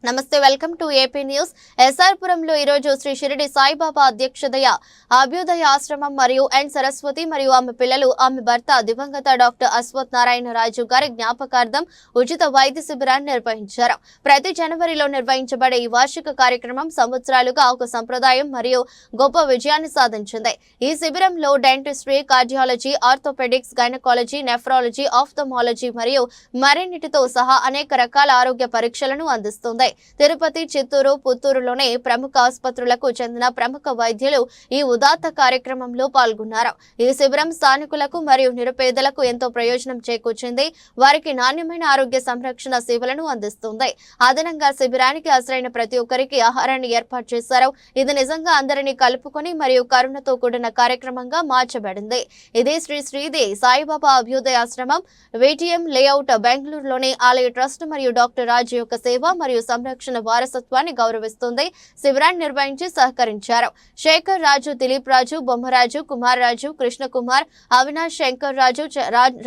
నమస్తే welcome to AP news. ఎస్ఆర్పురంలో ఈ రోజు శ్రీ షిరిడి సాయిబాబా అధ్యక్షతయ అభ్యుదయ ఆశ్రమం మరియు ఎన్ సరస్వతి మరియు ఆమె పిల్లలు ఆమె భర్త దివంగత డాక్టర్ అశ్వత్ నారాయణ రాజు గారి జ్ఞాపకార్థం ఉచిత వైద్య శిబిరాన్ని నిర్వహించారు. ప్రతి జనవరిలో నిర్వహించబడే ఈ వార్షిక కార్యక్రమం సంవత్సరాలుగా ఒక సంప్రదాయం మరియు గొప్ప విజయాన్ని సాధించింది. ఈ శిబిరంలో dentistry, cardiology, orthopaedics, gynaecology, nephrology, ophthalmology మరియు మరిన్నిటితో సహా అనేక రకాల ఆరోగ్య పరీక్షలను అందిస్తుంది. తిరుపతి, చిత్తూరు, పుత్తూరులోని ప్రముఖ ఆసుపత్రులకు చెందిన ప్రముఖ వైద్యులు ఈ ఉదాత్త కార్యక్రమంలో పాల్గొన్నారు. ఈ శిబిరం స్థానికులకు మరియు నిరుపేదలకు ఎంతో ప్రయోజనం చేకూర్చింది. వారికి నాణ్యమైన ఆరోగ్య సంరక్షణ సేవలను అందిస్తుంది. అదనంగా శిబిరానికి హాజరైన ప్రతి ఒక్కరికి ఆహారాన్ని ఏర్పాటు చేశారు. ఇది నిజంగా అందరినీ కలుపుకొని మరియు కరుణతో కూడిన కార్యక్రమంగా మార్చబడింది. ఇది శ్రీ శ్రీది సాయిబాబా అభ్యుదయ ఆశ్రమం, విటిఎం లేఅవుట్, బెంగళూరులోని ఆలయ ట్రస్ట్ మరియు డాక్టర్ రాజు యొక్క సేవ మరియు సంరక్షణ వారసత్వాన్ని గౌరవిస్తుంది. శిబిరాన్ని నిర్వహించి సహకరించారు శేఖర్ రాజు, దిలీప్ రాజు, బొమ్మరాజు, కుమార్ రాజు, కృష్ణ కుమార్, అవినాష్, శంకర్ రాజు,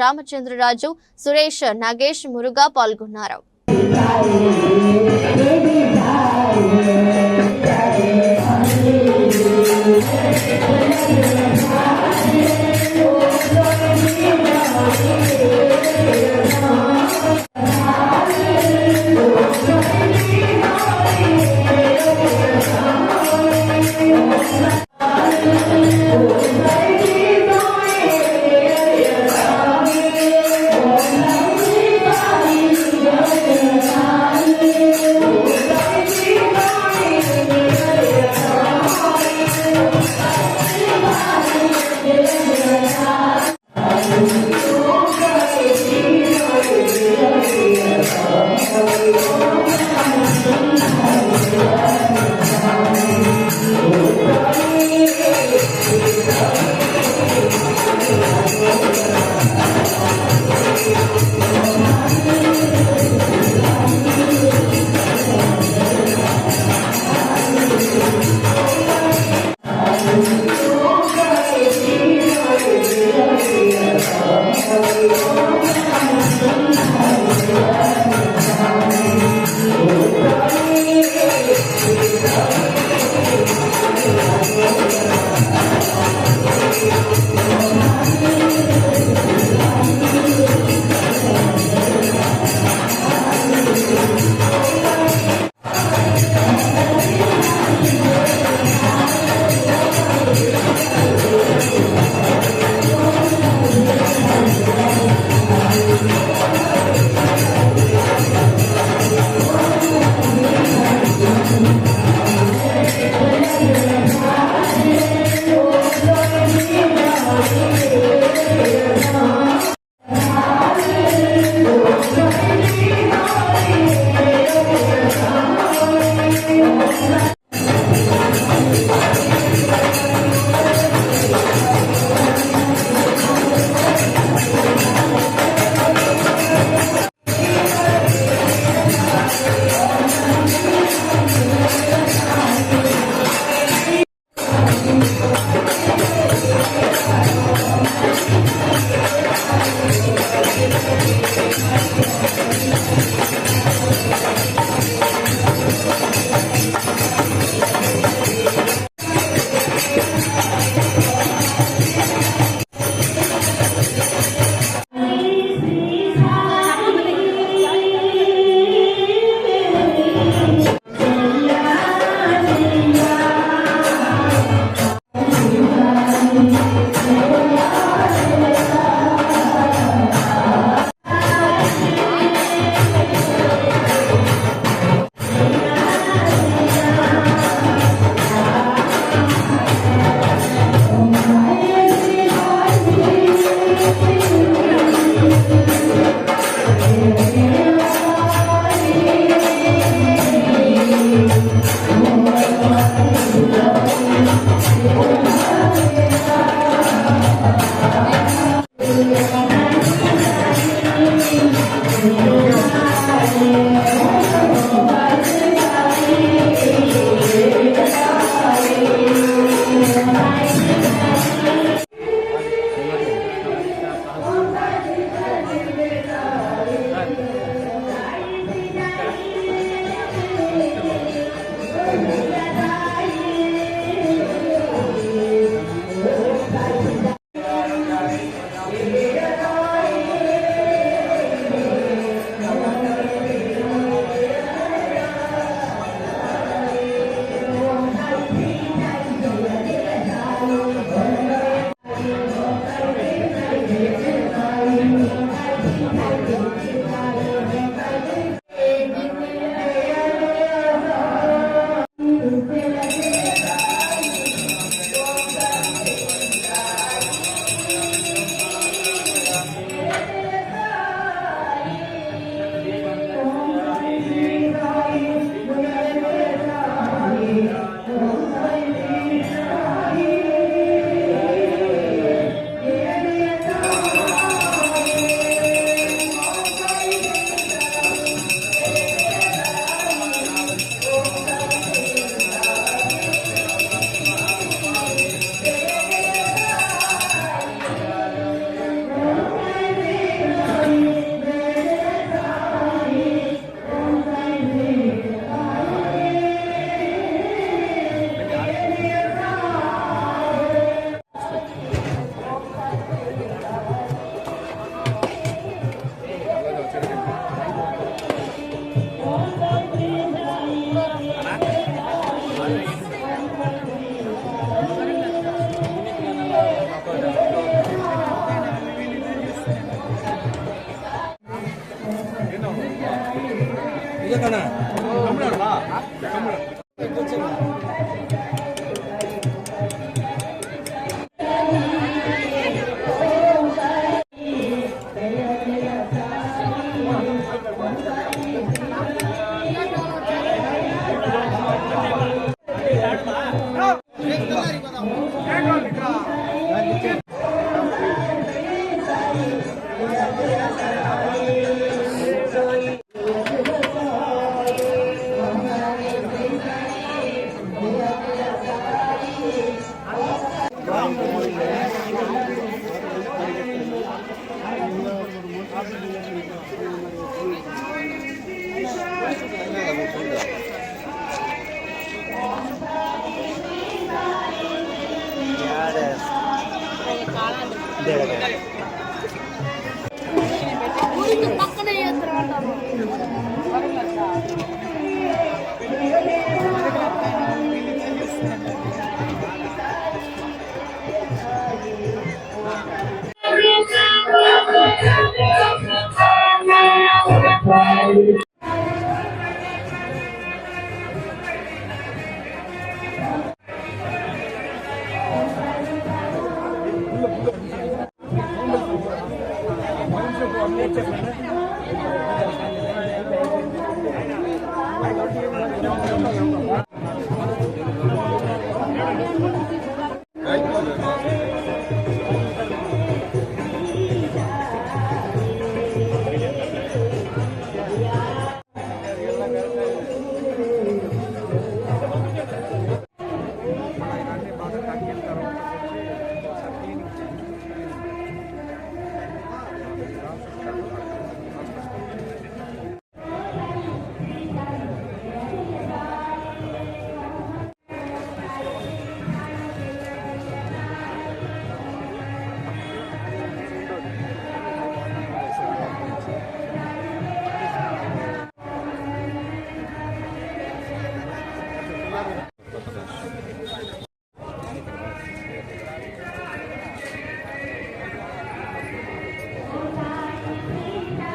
రామచంద్ర రాజు, సురేష్, నాగేష్, మురుగా పాల్గొన్నారు.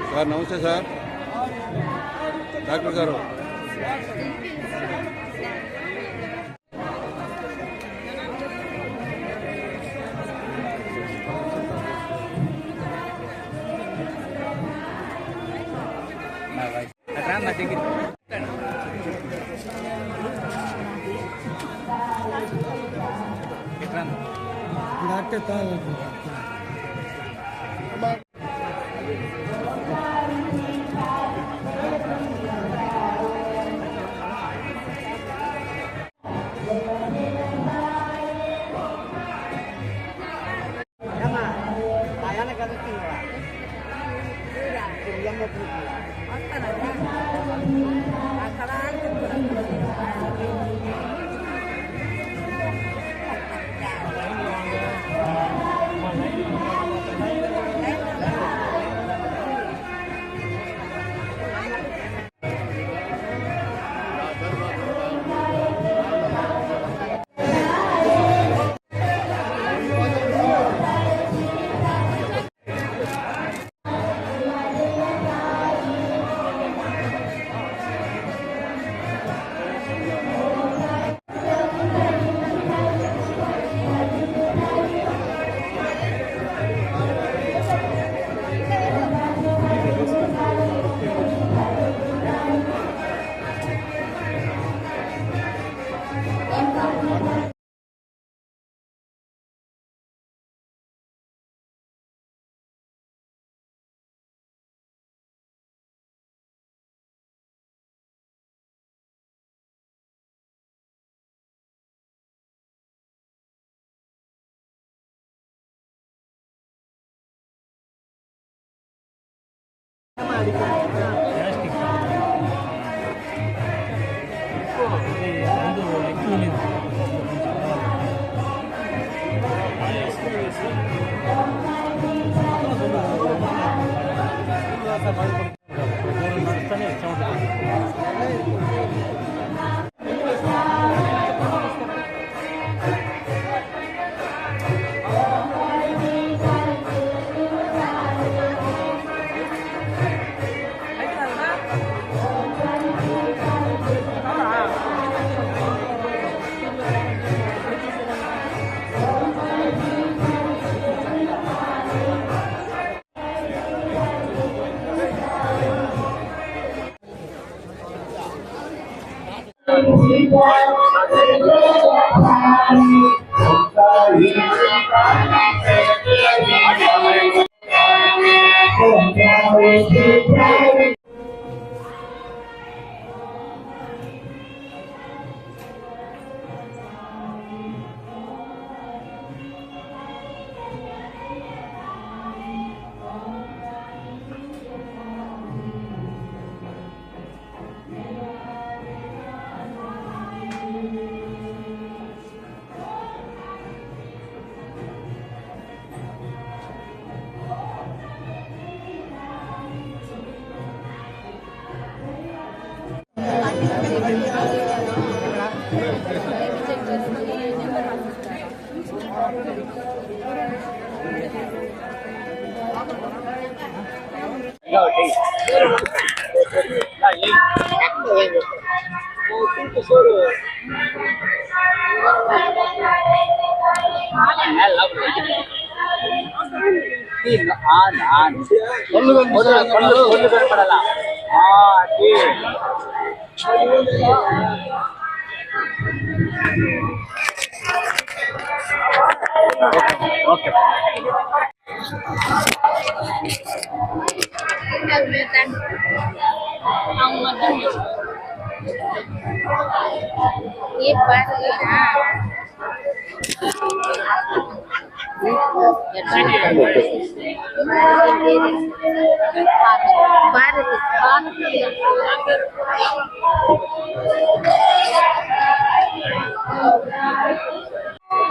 సార్ నమస్తే సార్ డాక్టర్ గారు డాక్టర్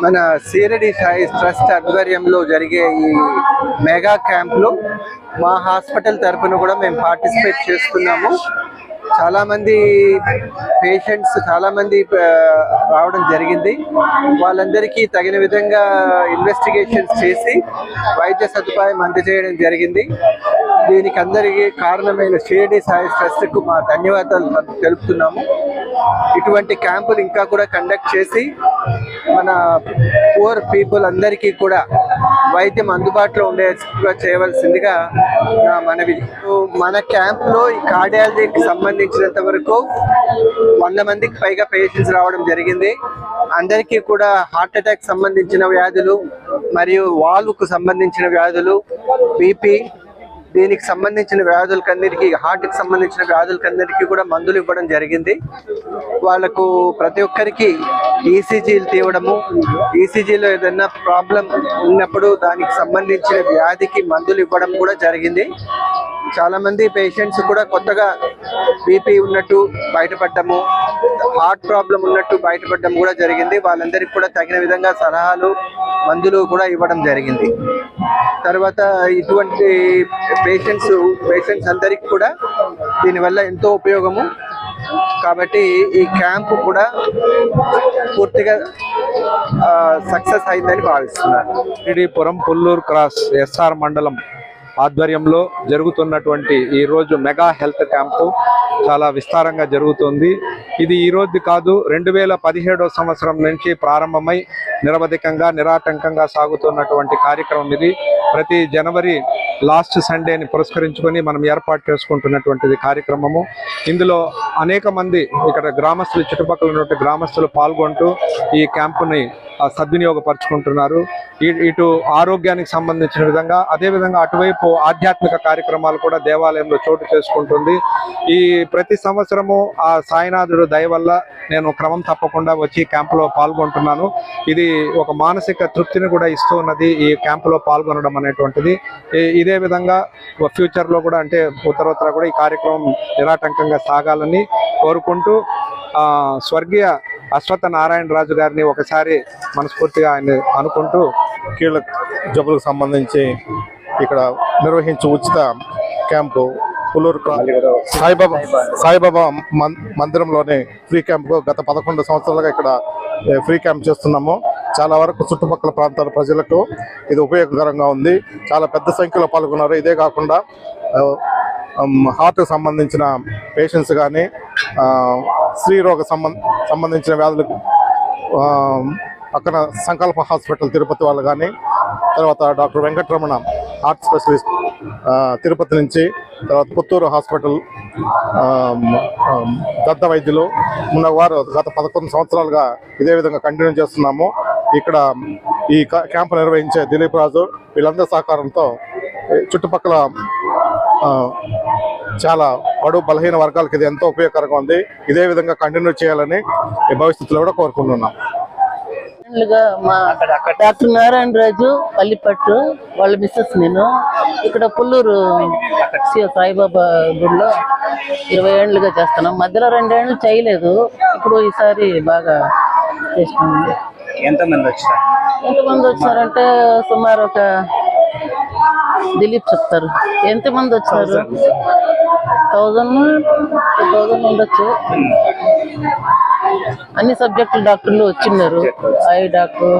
మన షిరిడి సాయి ట్రస్ట్ ఆధ్వర్యంలో జరిగే ఈ మెగా క్యాంప్లో మా హాస్పిటల్ తరపున కూడా మేము పార్టిసిపేట్ చేస్తున్నాము. చాలామంది పేషెంట్స్ చాలామంది రావడం జరిగింది. వాళ్ళందరికీ తగిన విధంగా ఇన్వెస్టిగేషన్స్ చేసి వైద్య సదుపాయం అందజేయడం జరిగింది. దీనికి అందరికీ కారణమైన షిరిడి సాయి ట్రస్ట్కు మా ధన్యవాదాలు తెలుపుతున్నాము. ఇటువంటి క్యాంపులు ఇంకా కూడా కండక్ట్ చేసి మన పూర్ పీపుల్ అందరికీ కూడా వైద్యం అందుబాటులో ఉండేట్టుగా చేయవలసిందిగా నా మనవి. మన క్యాంప్లో ఈ కార్డియాలజీకి సంబంధించినంత వరకు 100 మందికి పైగా పేషెంట్స్ రావడం జరిగింది. అందరికీ కూడా హార్ట్ అటాక్ సంబంధించిన వ్యాధులు మరియు వాల్వ్కు సంబంధించిన వ్యాధులు, బీపీ, దీనికి సంబంధించిన వ్యాధులకన్నిటికీ, హార్ట్కి సంబంధించిన వ్యాధులకన్నిటికీ కూడా మందులు ఇవ్వడం జరిగింది. వాళ్ళకు ప్రతి ఒక్కరికి ఈసీజీలు తీయడము, ఈసీజీలో ఏదైనా ప్రాబ్లం ఉన్నప్పుడు దానికి సంబంధించిన వ్యాధికి మందులు ఇవ్వడం కూడా జరిగింది. చాలామంది పేషెంట్స్ కూడా కొత్తగా బీపీ ఉన్నట్టు బయటపడ్డము, హార్ట్ ప్రాబ్లం ఉన్నట్టు బయటపడడం కూడా జరిగింది. వాళ్ళందరికీ కూడా తగిన విధంగా సలహాలు, మందులు కూడా ఇవ్వడం జరిగింది. తర్వాత ఇటువంటి పేషెంట్స్ అందరికీ కూడా దీనివల్ల ఎంతో ఉపయోగము. కాబట్టి ఈ క్యాంపు కూడా పూర్తిగా సక్సెస్ అయిందని భావిస్తున్నాను. శ్రీపురం పుల్లూరు క్రాస్ ఎస్ఆర్ మండలం ఆధ్వర్యంలో జరుగుతున్నటువంటి ఈరోజు మెగా హెల్త్ క్యాంపు చాలా విస్తారంగా జరుగుతుంది. ఇది ఈ రోజు కాదు, 2017వ సంవత్సరం నుంచి ప్రారంభమై నిరవధికంగా నిరాటంకంగా సాగుతున్నటువంటి కార్యక్రమం ఇది. ప్రతి జనవరి లాస్ట్ సండేని పురస్కరించుకొని మనం ఏర్పాటు చేసుకుంటున్నటువంటిది కార్యక్రమము. ఇందులో అనేక మంది ఇక్కడ గ్రామస్తులు, చుట్టుపక్కల ఉన్నటువంటి గ్రామస్తులు పాల్గొంటూ ఈ క్యాంపుని సద్వినియోగపరుచుకుంటున్నారు. ఇటు ఆరోగ్యానికి సంబంధించిన విధంగా, అదేవిధంగా అటువైపు ఆధ్యాత్మిక కార్యక్రమాలు కూడా దేవాలయంలో చోటు చేసుకుంటుంది. ఈ ప్రతి సంవత్సరము ఆ సాయినాథుడు దయ వల్ల నేను క్రమం తప్పకుండా వచ్చి క్యాంపులో పాల్గొంటున్నాను. ఇది ఒక మానసిక తృప్తిని కూడా ఇస్తూ ఉన్నది ఈ క్యాంపులో పాల్గొనడం అనేటువంటిది. ఇదే విధంగా ఫ్యూచర్లో కూడా, అంటే ఉత్తరోత్తర కూడా ఈ కార్యక్రమం నిరాటంకంగా సాగాలని కోరుకుంటూ స్వర్గీయ అశ్వత్థ నారాయణ రాజు గారిని ఒకసారి మనస్ఫూర్తిగా ఆయన అనుకుంటూ, కీళ్ళ జబ్బులకు సంబంధించి ఇక్కడ నిర్వహించే ఉచిత క్యాంపు పుల్లూరు సాయిబాబా మందిరంలోని ఫ్రీ క్యాంపు గత 11 సంవత్సరాలుగా ఇక్కడ ఫ్రీ క్యాంప్ చేస్తున్నాము. చాలా వరకు చుట్టుపక్కల ప్రాంతాల ప్రజలకు ఇది ఉపయోగకరంగా ఉంది. చాలా పెద్ద సంఖ్యలో పాల్గొన్నారు. ఇదే కాకుండా హార్ట్కి సంబంధించిన పేషెంట్స్ కానీ, స్త్రీరోగ సంబంధించిన వ్యాధులకు పక్కన సంకల్ప హాస్పిటల్ తిరుపతి వాళ్ళు కానీ, తర్వాత doctor Venkataramana heart specialist Tirupati నుంచి, తర్వాత పుత్తూరు హాస్పిటల్, దత్త వైద్యులు ఉన్నవారు గత 11 సంవత్సరాలుగా ఇదే విధంగా కంటిన్యూ చేస్తున్నాము. ఇక్కడ ఈ క్యాంపు నిర్వహించే దిలీప్ రాజు వీళ్ళందరి సహకారంతో చుట్టుపక్కల చాలా బడుగు బలహీన వర్గాలకు ఇది ఎంతో ఉపయోగకరంగా ఉంది. ఇదే విధంగా కంటిన్యూ చేయాలని భవిష్యత్తులో కూడా కోరుకుంటున్నాం. మా డాక్టర్ నారాయణ రాజు పల్లిపట్టు వాళ్ళ మిస్సెస్ నేను ఇక్కడ పుల్లూరు సాయిబాబా గుడిలో 20 ఏళ్ళుగా చేస్తున్నాం. మధ్యలో 2 ఏళ్ళు చేయలేదు, ఇప్పుడు ఈసారి బాగా చేసుకున్నాం. ఎంతమంది వచ్చారంటే సుమారు ఒక దిలీప్ చెప్తారు ఎంతమంది వచ్చారు, 1000 ఉండొచ్చు. అన్ని సబ్జెక్టులు డాక్టర్లు వచ్చినారు, ఐ డాక్టర్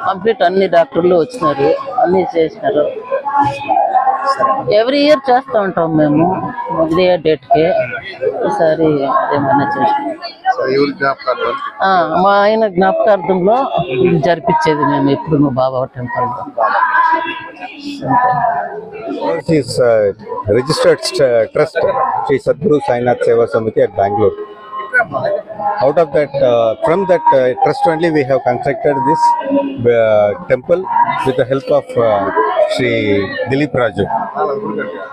కంప్లీట్ అన్ని డాక్టర్లు వచ్చినారు, అన్ని చేసినారు. ఎవ్రీ ఇయర్ చేస్తూ ఉంటాం మేము ఇదే డేట్కి. ఈసారి ఏమైనా చేసినాం. మా ఆయన జ్ఞాపకార్థంలో జరిపించేది మేము ఇప్పుడు మా బాబా టెంపుల్లో. His registered trust, Sri Sadguru Sainath Seva Samiti at Bangalore. Out of that, from that trust only we have constructed this temple with the help of Sri Dilip Raju,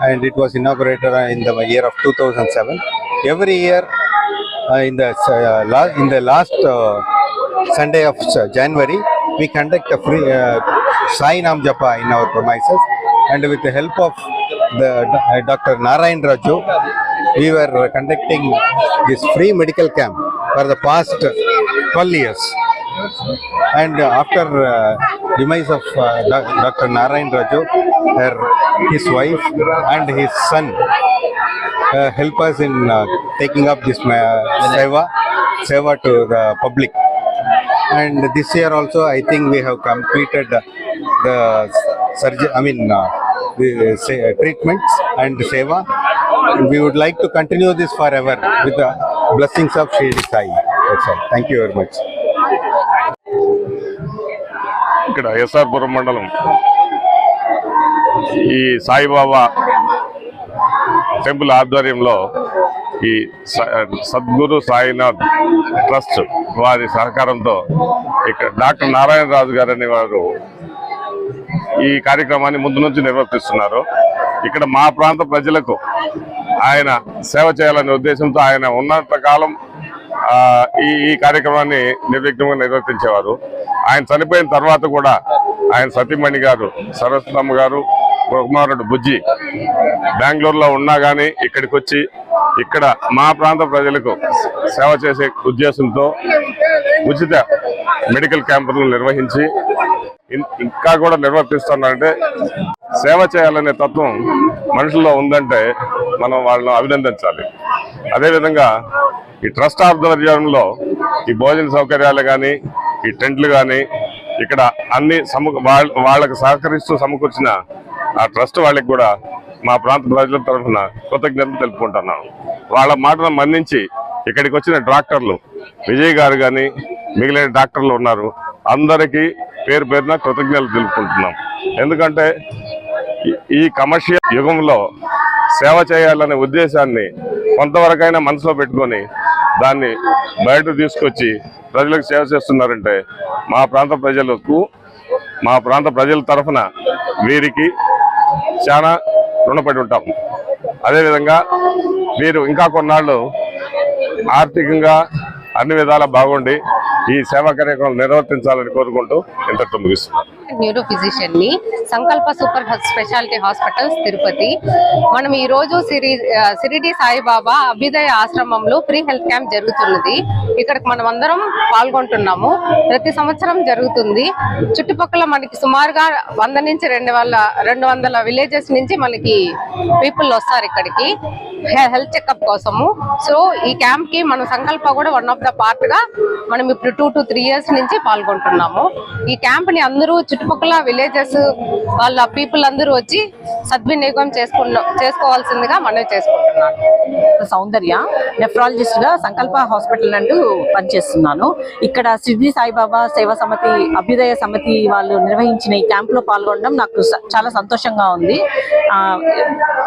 and it was inaugurated in the year of 2007. Every year, in the last Sunday of January, we conduct a free Sai Nam Japa in our premises, and with the help of the Dr. Narayan Raju, we were conducting this free medical camp for the past 12 years. And after demise of Dr. Narayan Raju, his wife and his son help us in taking up this seva to the public. And this year also, I think we have completed the surgery. The treatments and seva. And we would like to continue this forever with the blessings of Shri Sai. That's all. Thank you very much. ఇక్కడ ఎస్ఆర్పురం మండలం ఈ Saibaba temple ఆధ్వర్యంలో ఈ Sadhguru Sainath trust వారి సహకారంతో ఇక్కడ doctor Narayana రాజు గారు అనే వారు ఈ కార్యక్రమాన్ని ముందు నుంచి నిర్వర్తిస్తున్నారు. ఇక్కడ మా ప్రాంత ప్రజలకు ఆయన సేవ చేయాలనే ఉద్దేశంతో ఆయన ఉన్నంత కాలం ఈ కార్యక్రమాన్ని నిర్విఘ్నంగా నిర్వర్తించేవారు. ఆయన చనిపోయిన తర్వాత కూడా ఆయన సతీమణి గారు సరస్వతమ్మ గారు, కుమారుడు బుజ్జి బెంగళూరులో ఉన్నా కానీ ఇక్కడికి వచ్చి ఇక్కడ మా ప్రాంత ప్రజలకు సేవ చేసే ఉద్దేశంతో ఉచిత మెడికల్ క్యాంపులను నిర్వహించి ఇంకా కూడా నిర్వర్తిస్తున్నారంటే సేవ చేయాలనే తత్వం మనుషుల్లో ఉందంటే మనం వాళ్ళని అభినందించాలి. అదేవిధంగా ఈ ట్రస్ట్ ఆధ్వర్యంలో ఈ భోజన సౌకర్యాలు కానీ, ఈ టెంట్లు కానీ, ఇక్కడ అన్ని వాళ్ళకు సహకరిస్తూ సమకూర్చిన ఆ ట్రస్ట్ వాళ్ళకి కూడా మా ప్రాంత ప్రజల తరఫున కృతజ్ఞతలు తెలుపుకుంటున్నాను. వాళ్ళ మాటను మన్నించి ఇక్కడికి వచ్చిన డాక్టర్లు విజయ్ గారు కానీ మిగిలిన డాక్టర్లు ఉన్నారు, అందరికీ పేరు పేరున కృతజ్ఞతలు తెలుపుకుంటున్నాం. ఎందుకంటే ఈ కమర్షియల్ యుగంలో సేవ చేయాలనే ఉద్దేశాన్ని కొంతవరకైనా మనసులో పెట్టుకొని దాన్ని బయటకు తీసుకొచ్చి ప్రజలకు సేవ చేస్తున్నారంటే మా ప్రాంత ప్రజల తరఫున వీరికి చాలా రుణపడి ఉంటాం. అదేవిధంగా వీరు ఇంకా కొన్నాళ్ళు ఆర్థికంగా అన్ని విధాలా బాగుండి ఈ సేవా కార్యక్రమం నిర్వర్తించాలని కోరుకుంటూ ఇంతటితో ముగిస్తున్నాను. న్యూరో ఫిజిషియన్ ని సంకల్ప సూపర్ స్పెషాలిటీ హాస్పిటల్స్ తిరుపతి. మనం ఈ రోజు సిరిడి సాయిబాబా అభ్యుదయ ఆశ్రమంలో ఫ్రీ హెల్త్ క్యాంప్ జరుగుతున్నది. ఇక్కడికి మనం అందరం పాల్గొంటున్నాము. ప్రతి సంవత్సరం జరుగుతుంది. చుట్టుపక్కల మనకి సుమారుగా 100 నుంచి 200 విలేజెస్ నుంచి మనకి పీపుల్ వస్తారు ఇక్కడికి హెల్త్ చెకప్ కోసము. సో ఈ క్యాంప్ కి మన సంకల్ప కూడా వన్ ఆఫ్ ద పార్ట్ గా మనం ఇప్పుడు 2 to 3 years నుంచి పాల్గొంటున్నాము. ఈ క్యాంప్ ని అందరూ చుట్టుపక్కల విలేజెస్ వాళ్ళ పీపుల్ అందరూ వచ్చి సద్వినియోగం చేసుకోవాల్సిందిగా మనవి చేసుకుంటున్నాను. సౌందర్య, నెఫ్రాలజిస్ట్ గా సంకల్ప హాస్పిటల్ నందు పనిచేస్తున్నాను. ఇక్కడ షిరిడి సాయిబాబా సేవా సమితి, అభ్యుదయ సమితి వాళ్ళు నిర్వహించిన ఈ క్యాంప్ లో పాల్గొనడం నాకు చాలా సంతోషంగా ఉంది.